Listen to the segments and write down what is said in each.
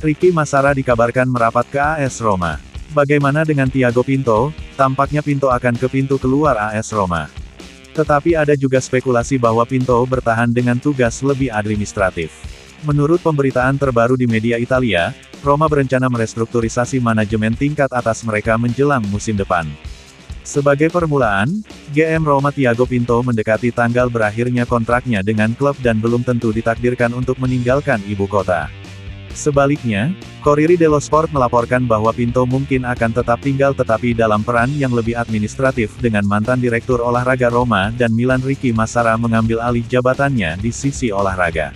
Ricky Massara dikabarkan merapat ke AS Roma. Bagaimana dengan Thiago Pinto? Tampaknya Pinto akan ke pintu keluar AS Roma. Tetapi ada juga spekulasi bahwa Pinto bertahan dengan tugas lebih administratif. Menurut pemberitaan terbaru di media Italia, Roma berencana merestrukturisasi manajemen tingkat atas mereka menjelang musim depan. Sebagai permulaan, GM Roma Thiago Pinto mendekati tanggal berakhirnya kontraknya dengan klub dan belum tentu ditakdirkan untuk meninggalkan ibu kota. Sebaliknya, Corriere dello Sport melaporkan bahwa Pinto mungkin akan tetap tinggal tetapi dalam peran yang lebih administratif dengan mantan direktur olahraga Roma dan Milan Ricky Massara mengambil alih jabatannya di sisi olahraga.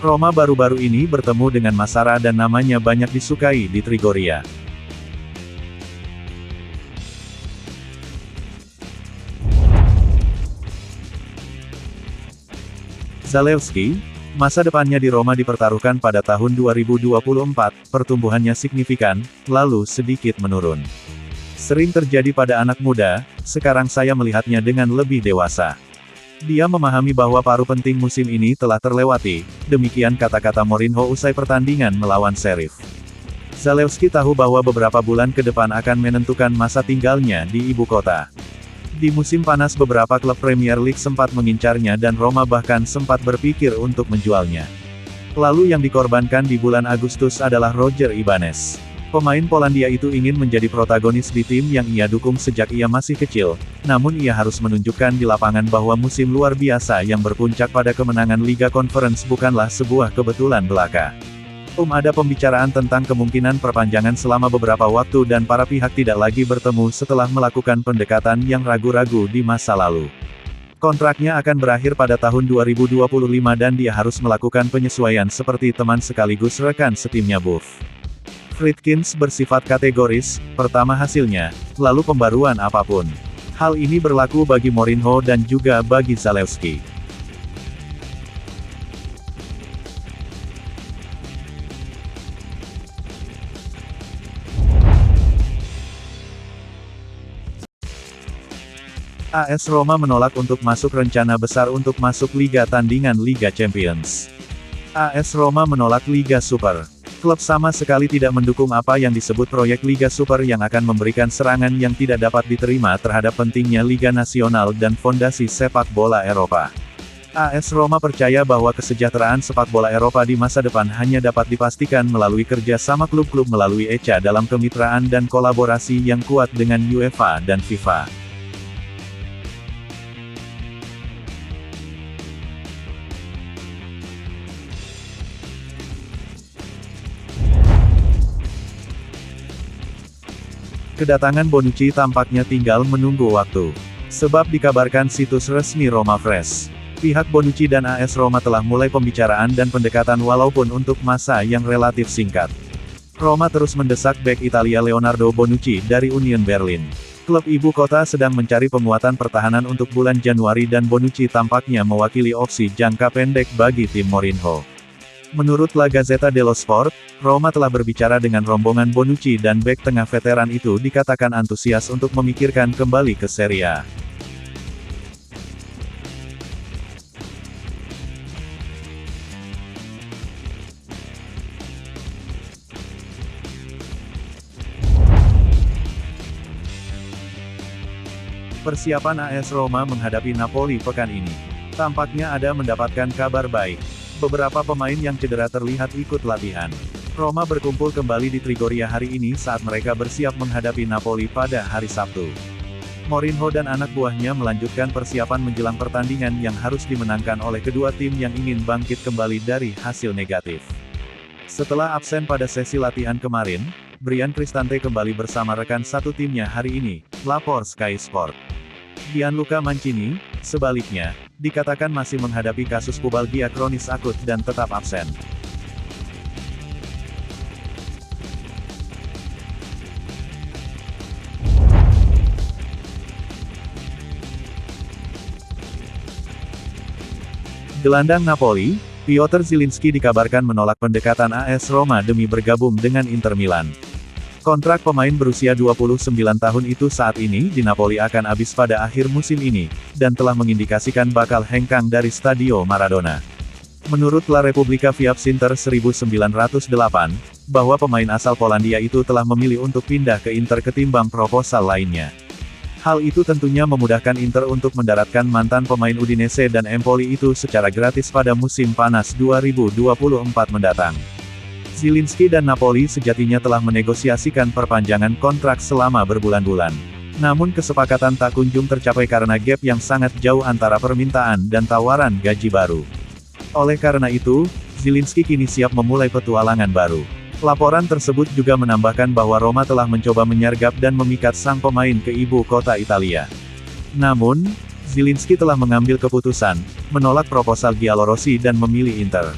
Roma baru-baru ini bertemu dengan Massara dan namanya banyak disukai di Trigoria. Zalewski, masa depannya di Roma dipertaruhkan pada tahun 2024, pertumbuhannya signifikan, lalu sedikit menurun. Sering terjadi pada anak muda, sekarang saya melihatnya dengan lebih dewasa. Dia memahami bahwa paruh penting musim ini telah terlewati, demikian kata-kata Mourinho usai pertandingan melawan Sheriff. Zalewski tahu bahwa beberapa bulan ke depan akan menentukan masa tinggalnya di ibu kota. Di musim panas beberapa klub Premier League sempat mengincarnya dan Roma bahkan sempat berpikir untuk menjualnya. Lalu yang dikorbankan di bulan Agustus adalah Roger Ibanez. Pemain Polandia itu ingin menjadi protagonis di tim yang ia dukung sejak ia masih kecil, namun ia harus menunjukkan di lapangan bahwa musim luar biasa yang berpuncak pada kemenangan Liga Conference bukanlah sebuah kebetulan belaka. Ada pembicaraan tentang kemungkinan perpanjangan selama beberapa waktu dan para pihak tidak lagi bertemu setelah melakukan pendekatan yang ragu-ragu di masa lalu. Kontraknya akan berakhir pada tahun 2025 dan dia harus melakukan penyesuaian seperti teman sekaligus rekan setimnya Buff. Friedkins bersifat kategoris, pertama hasilnya, lalu pembaruan apapun. Hal ini berlaku bagi Mourinho dan juga bagi Zalewski. AS Roma menolak untuk masuk rencana besar untuk masuk Liga Tandingan Liga Champions. AS Roma menolak Liga Super. Klub sama sekali tidak mendukung apa yang disebut proyek Liga Super yang akan memberikan serangan yang tidak dapat diterima terhadap pentingnya Liga Nasional dan fondasi sepak bola Eropa. AS Roma percaya bahwa kesejahteraan sepak bola Eropa di masa depan hanya dapat dipastikan melalui kerja sama klub-klub melalui ECA dalam kemitraan dan kolaborasi yang kuat dengan UEFA dan FIFA. Kedatangan Bonucci tampaknya tinggal menunggu waktu. Sebab dikabarkan situs resmi Roma Fresh, pihak Bonucci dan AS Roma telah mulai pembicaraan dan pendekatan walaupun untuk masa yang relatif singkat. Roma terus mendesak bek Italia Leonardo Bonucci dari Union Berlin. Klub ibu kota sedang mencari penguatan pertahanan untuk bulan Januari dan Bonucci tampaknya mewakili opsi jangka pendek bagi tim Mourinho. Menurut La Gazzetta dello Sport, Roma telah berbicara dengan rombongan Bonucci dan bek tengah veteran itu dikatakan antusias untuk memikirkan kembali ke Serie A. Persiapan AS Roma menghadapi Napoli pekan ini. Tampaknya ada mendapatkan kabar baik. Beberapa pemain yang cedera terlihat ikut latihan. Roma berkumpul kembali di Trigoria hari ini saat mereka bersiap menghadapi Napoli pada hari Sabtu. Mourinho dan anak buahnya melanjutkan persiapan menjelang pertandingan yang harus dimenangkan oleh kedua tim yang ingin bangkit kembali dari hasil negatif. Setelah absen pada sesi latihan kemarin, Brian Cristante kembali bersama rekan satu timnya hari ini, lapor Sky Sport. Gianluca Mancini, sebaliknya, dikatakan masih menghadapi kasus pubalgia kronis akut dan tetap absen. Gelandang Napoli, Piotr Zielinski dikabarkan menolak pendekatan AS Roma demi bergabung dengan Inter Milan. Kontrak pemain berusia 29 tahun itu saat ini di Napoli akan habis pada akhir musim ini, dan telah mengindikasikan bakal hengkang dari Stadio Maradona. Menurut La Repubblica Viapsinter 1908, bahwa pemain asal Polandia itu telah memilih untuk pindah ke Inter ketimbang proposal lainnya. Hal itu tentunya memudahkan Inter untuk mendaratkan mantan pemain Udinese dan Empoli itu secara gratis pada musim panas 2024 mendatang. Zielinski dan Napoli sejatinya telah menegosiasikan perpanjangan kontrak selama berbulan-bulan. Namun kesepakatan tak kunjung tercapai karena gap yang sangat jauh antara permintaan dan tawaran gaji baru. Oleh karena itu, Zielinski kini siap memulai petualangan baru. Laporan tersebut juga menambahkan bahwa Roma telah mencoba menyergap dan memikat sang pemain ke ibu kota Italia. Namun, Zielinski telah mengambil keputusan, menolak proposal Giallorossi dan memilih Inter.